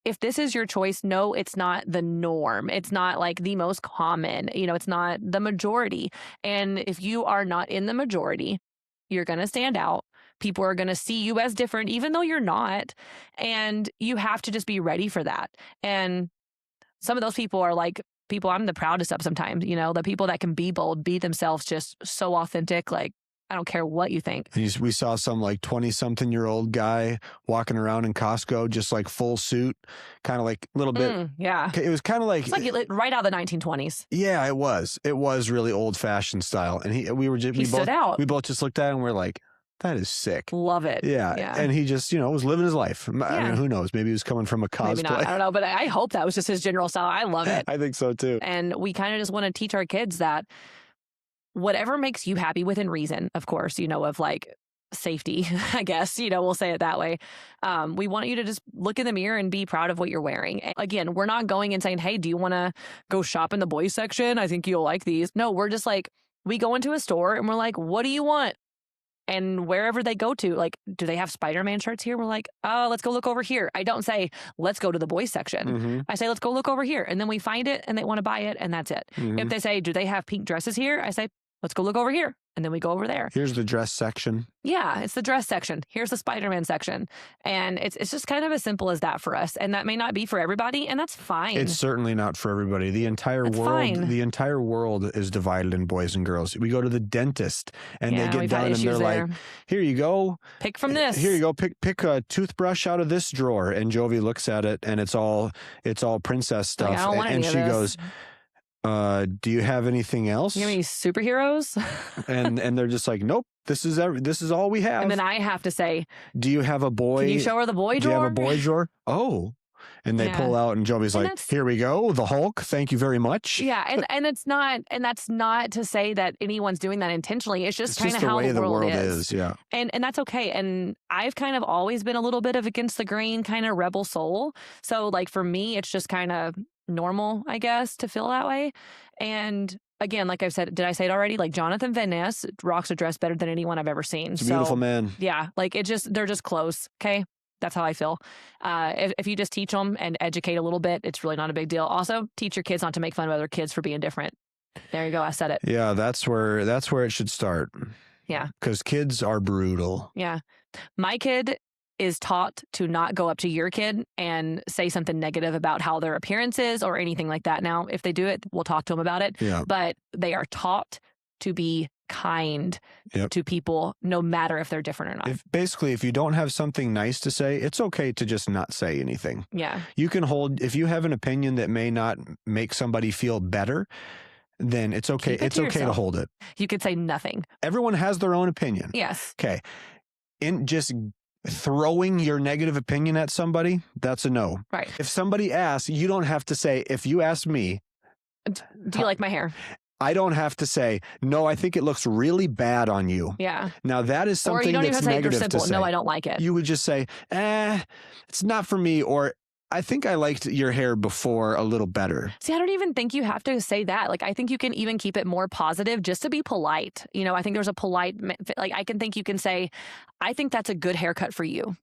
if this is your choice, no, it's not the norm. It's not like the most common, it's not the majority. And if you are not in the majority, you're going to stand out. People are going to see you as different, even though you're not. And you have to just be ready for that. And some of those people are like people I'm the proudest of sometimes, the people that can be bold, be themselves, just so authentic. Like, I don't care what you think. We saw some like 20-something-year-old guy walking around in Costco, just like full suit, kind of like a little bit. Yeah. It was kind of like, it's like right out of the 1920s. Yeah, it was. It was really old fashioned style. And he stood out. We both just looked at it and we're like, that is sick. Love it. Yeah. And he just, was living his life. I mean, who knows? Maybe he was coming from a cosplay. Maybe not. I don't know. But I hope that was just his general style. I love it. I think so too. And we kind of just want to teach our kids that whatever makes you happy within reason, of course, of like safety, I guess, we'll say it that way. We want you to just look in the mirror and be proud of what you're wearing. And again, we're not going and saying, hey, do you want to go shop in the boys section? I think you'll like these. No, we're just like, we go into a store and we're like, what do you want? And wherever they go to, like, do they have Spider-Man shirts here? We're like, oh, let's go look over here. I don't say, let's go to the boys section. Mm-hmm. I say, let's go look over here. And then we find it and they want to buy it. And that's it. Mm-hmm. If they say, do they have pink dresses here? I say, let's go look over here. And then we go over there. Here's the dress section. Yeah, it's the dress section. Here's the Spider-Man section. And it's just kind of as simple as that for us. And that may not be for everybody, and that's fine. It's certainly not for everybody. The entire world is divided in boys and girls. We go to the dentist and they get done and they're like, here you go. Pick from this. Here you go. Pick a toothbrush out of this drawer. And Jovi looks at it and it's all princess stuff. Like, I don't want any of this. Goes, do you have anything else? You have any superheroes? and they're just like, nope, this is all we have. And then I have to say, do you have a boy? Can you show her the boy drawer? Do you have a boy drawer? Oh. And they pull out and Jovi's like, here we go, the Hulk, thank you very much. Yeah, and that's not to say that anyone's doing that intentionally. It's just kind of how the world is. Yeah. And that's okay. And I've kind of always been a little bit of against the grain kind of rebel soul. So like for me, it's just kind of normal, I guess, to feel that way. And again, like I've said, did I say it already? Like Jonathan Van Ness rocks a dress better than anyone I've ever seen. He's a beautiful man. Yeah, like they're just close. Okay. That's how I feel. If you just teach them and educate a little bit, it's really not a big deal. Also, teach your kids not to make fun of other kids for being different. There you go. I said it. Yeah, that's where it should start. Yeah. Because kids are brutal. Yeah. My kid is taught to not go up to your kid and say something negative about how their appearance is or anything like that. Now, if they do it, we'll talk to them about it. Yeah. But they are taught to be kind to people, no matter if they're different or not. If you don't have something nice to say, it's okay to just not say anything. Yeah. You can if you have an opinion that may not make somebody feel better, then it's okay. It's okay to hold it. You could say nothing. Everyone has their own opinion. Yes. Okay. In just throwing your negative opinion at somebody, that's a no. Right. If somebody asks, you don't have to say, if you ask me, do you like my hair? I don't have to say, no, I think it looks really bad on you. Yeah. Now that is something or you don't that's even say negative you're simple. to say. No, I don't like it. You would just say, it's not for me, or I think I liked your hair before a little better. See, I don't even think you have to say that. Like, I think you can even keep it more positive just to be polite. I think there's a polite, like, I can think you can say, I think that's a good haircut for you.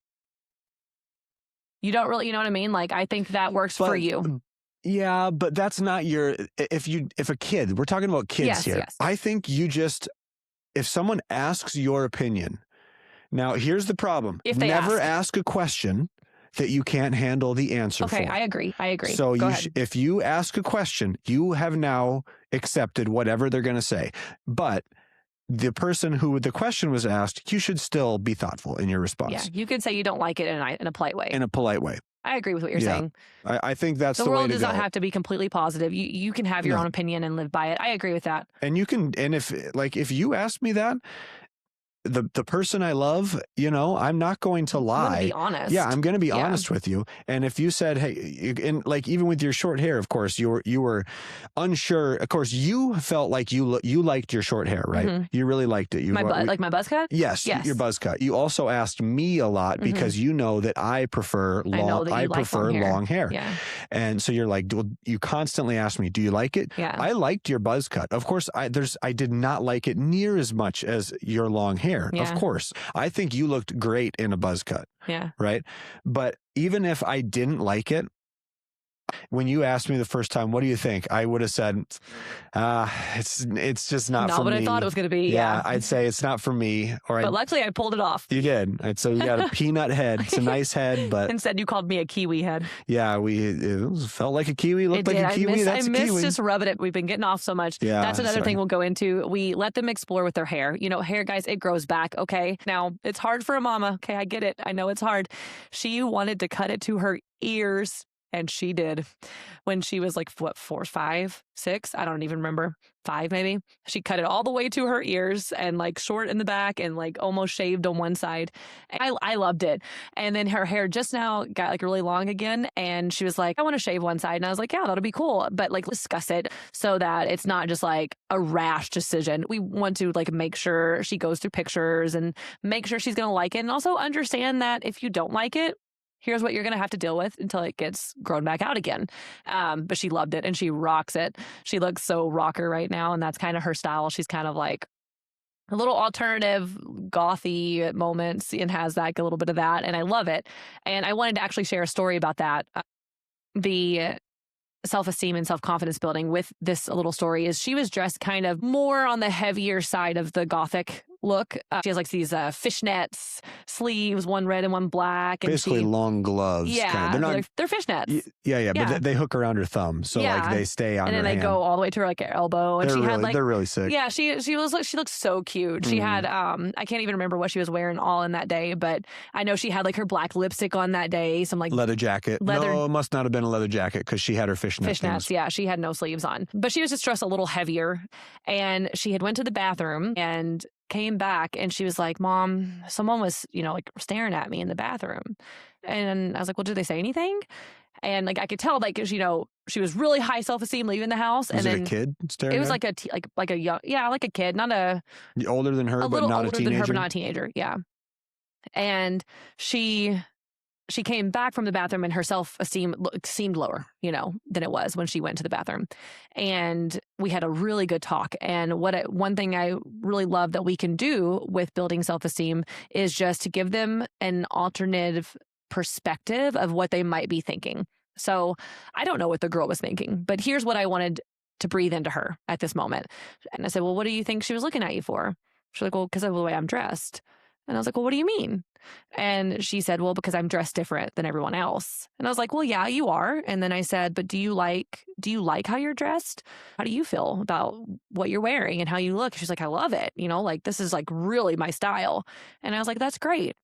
You don't really, you know what I mean? Like, I think that works for you. Yeah, but that's not if a kid, we're talking about kids here. Yes. I think if someone asks your opinion, now here's the problem. If they never ask a question that you can't handle the answer for. Okay, I agree. So ahead. If you ask a question, you have now accepted whatever they're going to say. But the person who the question was asked, you should still be thoughtful in your response. Yeah, you could say you don't like it in a polite way. In a polite way. I agree with what you're saying. I think that's the way to go. The world does not have to be completely positive. You can have your own opinion and live by it. I agree with that. And if you ask me that, the person I love, I'm not going to lie. I'm going to be honest. Yeah, I'm going to be honest with you. And if you said, hey, and like even with your short hair, of course, you were unsure. Of course, you felt like you liked your short hair, right? Mm-hmm. You really liked it. Like my buzz cut? Yes, your buzz cut. You also asked me a lot because you know that I prefer long hair. Yeah. And so you're like, well, you constantly ask me, do you like it? Yeah. I liked your buzz cut. Of course, I did not like it near as much as your long hair. Yeah. Of course. I think you looked great in a buzz cut. Yeah. Right. But even if I didn't like it, when you asked me the first time, what do you think? I would have said, it's just not for what me. I thought it was going to be. Yeah, I'd say it's not for me. But luckily I pulled it off. You did. So you got a peanut head. It's a nice head, but instead you called me a kiwi head. Yeah, it felt like a kiwi. Looked like a kiwi. I miss just rubbing it. We've been getting off so much. Yeah, that's another thing we'll go into. We let them explore with their hair. Hair, guys, it grows back. Okay, now it's hard for a mama. Okay, I get it. I know it's hard. She wanted to cut it to her ears. And she did when she was like, 4, 5, 6? I don't even remember. 5 maybe. She cut it all the way to her ears and like short in the back and like almost shaved on one side. I loved it. And then her hair just now got like really long again. And she was like, I want to shave one side. And I was like, yeah, that'll be cool. But like, discuss it so that it's not just like a rash decision. We want to like make sure she goes through pictures and make sure she's going to like it. And also understand that if you don't like it, here's what you're going to have to deal with until it gets grown back out again. But she loved it and she rocks it. She looks so rocker right now. And that's kind of her style. She's kind of like a little alternative, gothy moments and has like a little bit of that. And I love it. And I wanted to actually share a story about that. The self-esteem and self-confidence building with this little story is she was dressed kind of more on the heavier side of the gothic look. She has like these fishnets, sleeves, one red and one black. And basically long gloves. Yeah, they're fishnets. Yeah. But they hook around her thumb, so like they stay on her hand. And then they go all the way to her like elbow. And they're really sick. Yeah, she looked so cute. She had I can't even remember what she was wearing all in that day, but I know she had like her black lipstick on that day, some like leather jacket. No, it must not have been a leather jacket because she had her fishnets. Things. Yeah, she had no sleeves on, but she was just dressed a little heavier, and she had went to the bathroom and came back and she was like, Mom, someone was, like staring at me in the bathroom. And I was like, well, did they say anything? And like, I could tell, like, she was really high self-esteem leaving the house. Was and it then a kid staring? It was like like a young, like a kid, not a older than her, but not a teenager. Older than her, but not a teenager. Yeah. And she came back from the bathroom and her self-esteem seemed lower, than it was when she went to the bathroom. And we had a really good talk. And one thing I really love that we can do with building self-esteem is just to give them an alternative perspective of what they might be thinking. So I don't know what the girl was thinking, but here's what I wanted to breathe into her at this moment. And I said, well, what do you think she was looking at you for? She's like, well, because of the way I'm dressed. And I was like, well, what do you mean? And she said, well, because I'm dressed different than everyone else. And I was like, well, yeah, you are. And then I said, but do you like how you're dressed? How do you feel about what you're wearing and how you look? She's like, I love it. Like this is like really my style. And I was like, that's great.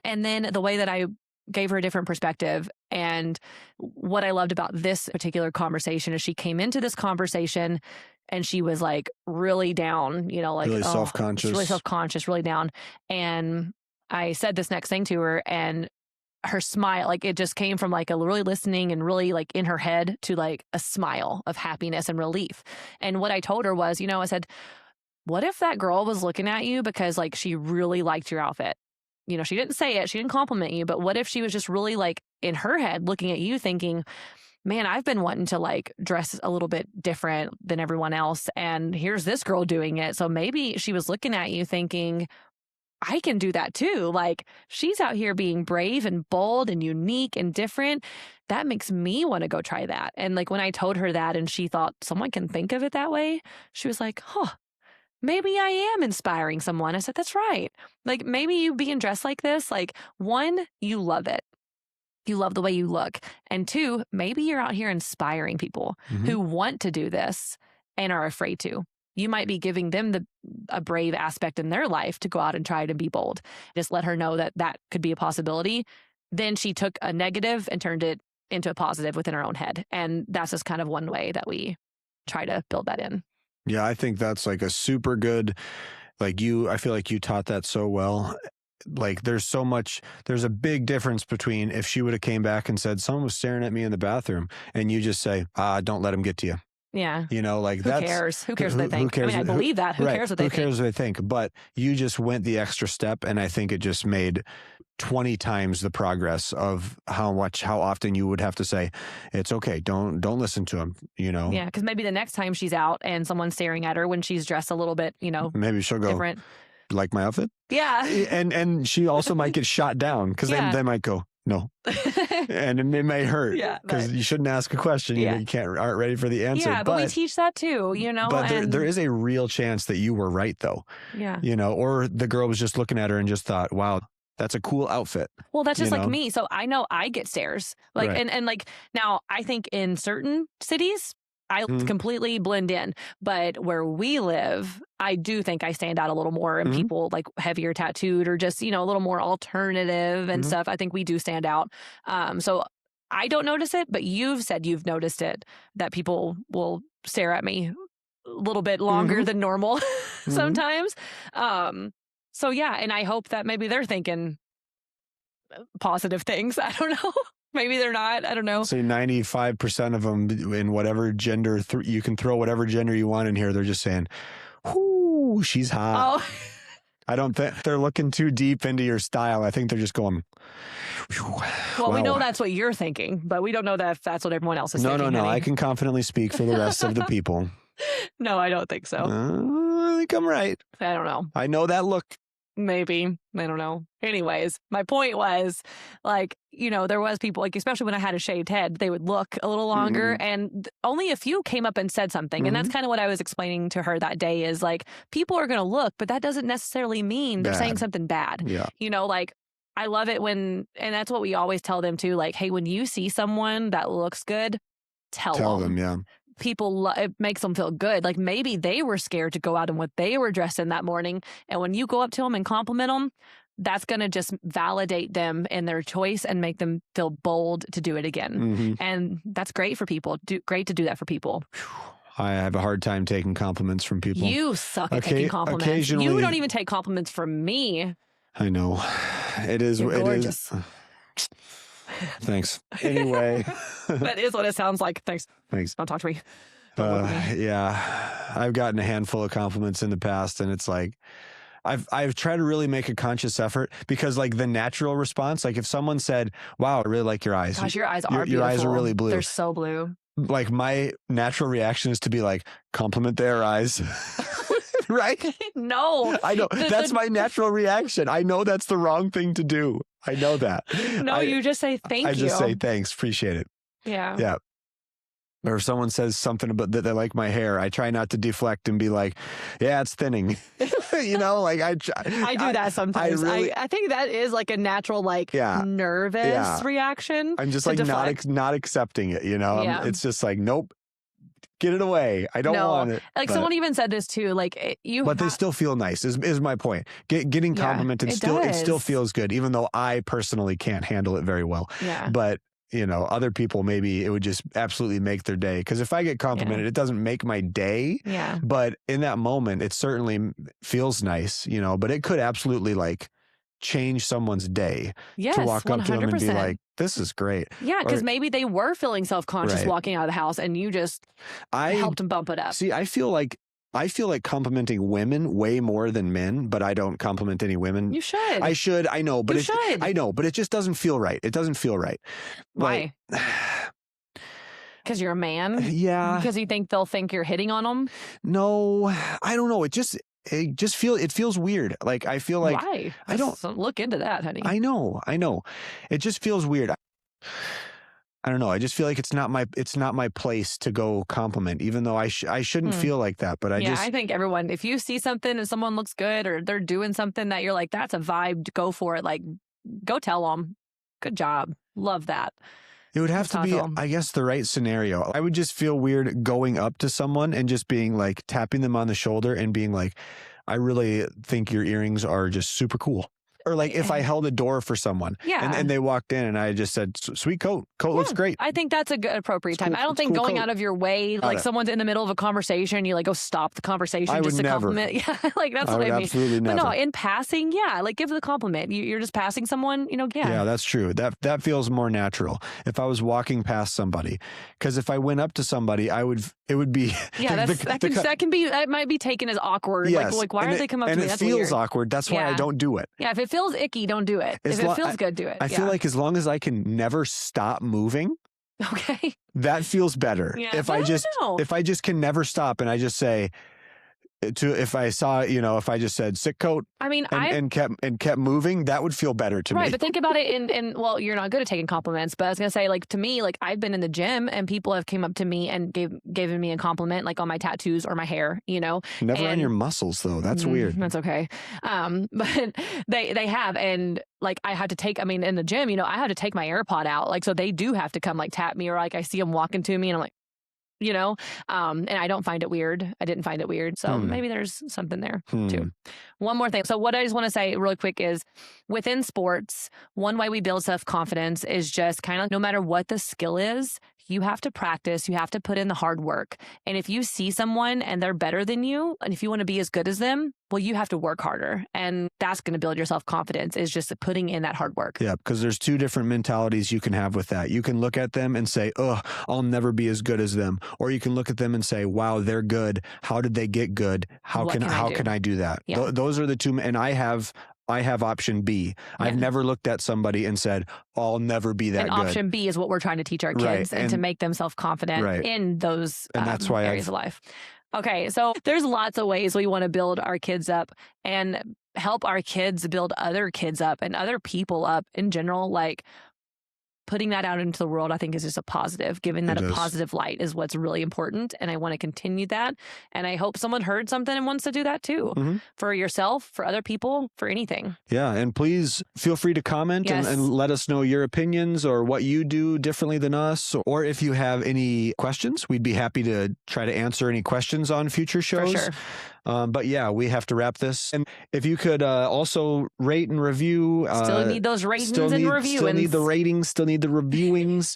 And then the way that I gave her a different perspective. And what I loved about this particular conversation is she came into this conversation and she was like really down, like really self-conscious, really down. And I said this next thing to her and her smile, like it just came from like a really listening and really like in her head to like a smile of happiness and relief. And what I told her was, I said, what if that girl was looking at you because like she really liked your outfit? She didn't say it, she didn't compliment you, but what if she was just really like in her head looking at you thinking, man, I've been wanting to like dress a little bit different than everyone else. And here's this girl doing it. So maybe she was looking at you thinking, I can do that too. Like she's out here being brave and bold and unique and different. That makes me want to go try that. And like when I told her that and she thought someone can think of it that way, she was like, maybe I am inspiring someone. I said, that's right. Like maybe you being dressed like this, like one, you love it. You love the way you look. And two, maybe you're out here inspiring people who want to do this and are afraid to. You might be giving them a brave aspect in their life to go out and try to be bold. Just let her know that could be a possibility. Then she took a negative and turned it into a positive within her own head. And that's just kind of one way that we try to build that in. Yeah, I think that's like a super good, I feel like you taught that so well. Like there's a big difference between if she would have came back and said, someone was staring at me in the bathroom and you just say, don't let him get to you. Yeah. You know, like Who cares? Who cares what they think? I mean, I believe that. Who cares what they think? Who cares what they think? But you just went the extra step, and I think it just made 20 times the progress of how often you would have to say, it's okay, don't listen to him, you know? Yeah, because maybe the next time she's out and someone's staring at her when she's dressed a little bit, you know, maybe she'll go, different. Like my outfit? Yeah. And she also might get shot down because they might go, no. And it may hurt because you shouldn't ask a question. You aren't ready for the answer. Yeah, but we teach that too, you know. But there is a real chance that you were right, though. Yeah. You know, or the girl was just looking at her and just thought, wow, that's a cool outfit. Well, that's just like me. So I know I get stares. Like, and like now I think in certain cities, I completely blend in. But where we live, I do think I stand out a little more, and people like heavier tattooed or just, you know, a little more alternative and stuff. I think we do stand out. So I don't notice it, but you've said you've noticed it, that people will stare at me a little bit longer than normal sometimes. So yeah, and I hope that maybe they're thinking positive things. I don't know. Maybe they're not. I don't know. Say 95% of them in whatever gender, you can throw whatever gender you want in here. They're just saying, whoo, she's hot. Oh. I don't think they're looking too deep into your style. I think they're just going, well, wow. We know that's what you're thinking, but we don't know that if that's what everyone else is thinking. No. I can confidently speak for the rest of the people. No, I don't think so. I think I'm right. I don't know. I know that look. Maybe. I don't know. Anyways, my point was, like, you know, there was people, like, especially when I had a shaved head, they would look a little longer, and only a few came up and said something. And that's kind of what I was explaining to her that day is, like, people are going to look, but that doesn't necessarily mean they're saying something bad. Yeah. You know, like, I love it when, and that's what we always tell them too, like, hey, when you see someone that looks good, tell them. Yeah. People, it makes them feel good. Like maybe they were scared to go out in what they were dressed in that morning. And when you go up to them and compliment them, that's going to just validate them in their choice and make them feel bold to do it again. And that's great for people. Great to do that for people. I have a hard time taking compliments from people. You suck at taking compliments. You don't even take compliments from me. I know. It is. You're gorgeous. Thanks. Anyway. That is what it sounds like. Thanks. Don't talk to me. Yeah. I've gotten a handful of compliments in the past, and it's like, I've tried to really make a conscious effort because like the natural response, like if someone said, wow, I really like your eyes. Gosh, your eyes are beautiful. Your eyes are really blue. They're so blue. Like my natural reaction is to be like, compliment their eyes. Right? No. I know. That's my natural reaction. I know that's the wrong thing to do. I know that. No, you just say thank you. I just say thanks. Appreciate it. Yeah. Yeah. Or if someone says something about that they like my hair, I try not to deflect and be like, yeah, it's thinning. You know, like I do that sometimes. I think that is like a natural, like nervous reaction. I'm just like not accepting it, you know? It's just like, nope. Get it away. I don't want it. Like someone even said this too. Like but they still feel nice. Is my point. Getting complimented it still feels good, even though I personally can't handle it very well. Yeah. But you know, other people maybe it would just absolutely make their day. Because if I get complimented, it doesn't make my day. Yeah. But in that moment, it certainly feels nice. You know, but it could absolutely like change someone's day to walk up 100%. To them and be like, this is great. Yeah, because maybe they were feeling self-conscious walking out of the house and you just helped them bump it up. See, I feel like complimenting women way more than men, but I don't compliment any women. You should. I should. I know, but I know, but it just doesn't feel right. It doesn't feel right. Why? Because you're a man? Yeah. Because you think they'll think you're hitting on them? No, I don't know. It feels weird. Like I feel like why? I don't look into that, honey. I know. It just feels weird. I don't know. I just feel like it's not my place to go compliment, even though I shouldn't feel like that. But I think everyone, if you see something and someone looks good or they're doing something that you're like, that's a vibe, go for it. Like, go tell them. Good job. Love that. It would have to be, I guess, the right scenario. I would just feel weird going up to someone and just being like, tapping them on the shoulder and being like, I really think your earrings are just super cool. Or like if I held a door for someone and they walked in and I just said, sweet coat looks great. I think that's a good appropriate time. Cool, I don't think cool going coat. out of your way, like someone's in the middle of a conversation, you like go stop the conversation I just would to never. compliment. Yeah, like that's I what would I mean. absolutely But never. no, in passing, like give the compliment. You're just passing someone, Yeah, that's true. That feels more natural. If I was walking past somebody, because if I went up to somebody, it would be that might be taken as awkward. Yes. Like why are they coming up to me? And it That's feels weird. awkward. That's why I don't do it. Yeah, if it feels icky, don't do it. If it feels good, do it. I feel like as long as I can never stop moving, okay, that feels better. Yeah, If I just can never stop and I just say if I just said sick coat, I mean, and kept moving, that would feel better to me. Right, but think about it well, you're not good at taking compliments, but I was gonna say, like, to me, like, I've been in the gym and people have came up to me and given me a compliment, like on my tattoos or my hair, Never on your muscles though. That's weird. That's okay. But they have, and like I had to take, in the gym, I had to take my AirPod out, like, so they do have to come like tap me, or like I see them walking to me and I'm like, and I don't find it weird. I didn't find it weird. So maybe there's something there too. One more thing. So what I just want to say really quick is within sports, one way we build self-confidence is just kind of no matter what the skill is, you have to practice, you have to put in the hard work. And if you see someone and they're better than you, and if you want to be as good as them, well, you have to work harder. And that's going to build your self-confidence is just putting in that hard work. Yeah, because there's two different mentalities you can have with that. You can look at them and say, oh, I'll never be as good as them. Or you can look at them and say, wow, they're good. How did they get good? How can I do that? Yeah. Those are the two. And I have option B. Yeah. I've never looked at somebody and said, I'll never be that good. And option B is what we're trying to teach our kids and to make them self-confident in those areas of life. Okay, so there's lots of ways we want to build our kids up and help our kids build other kids up and other people up in general. Like putting that out into the world, I think is just a positive. Giving that a positive light is what's really important. And I want to continue that. And I hope someone heard something and wants to do that too. For yourself, for other people, for anything. Yeah. And please feel free to comment and let us know your opinions or what you do differently than us. Or if you have any questions, we'd be happy to try to answer any questions on future shows. For sure. But yeah, we have to wrap this. And if you could also rate and review. Still need those ratings and reviews. Still need the ratings, still need the reviewings.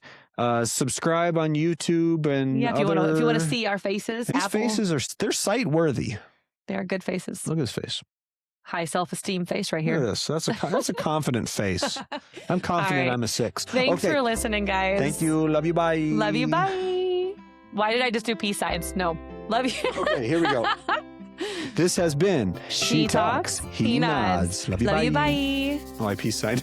Subscribe on YouTube and if you want to see our faces. These faces they're sight worthy. They are good faces. Look at his face. High self-esteem face right here. Look at this. That's a confident face. I'm confident I'm a 6. Thanks for listening, guys. Thank you. Love you. Bye. Love you. Bye. Why did I just do peace signs? No. Love you. Okay, here we go. This has been She Talks, He Nods. Love you. Love bye. you. Bye. Oh, I peace sign.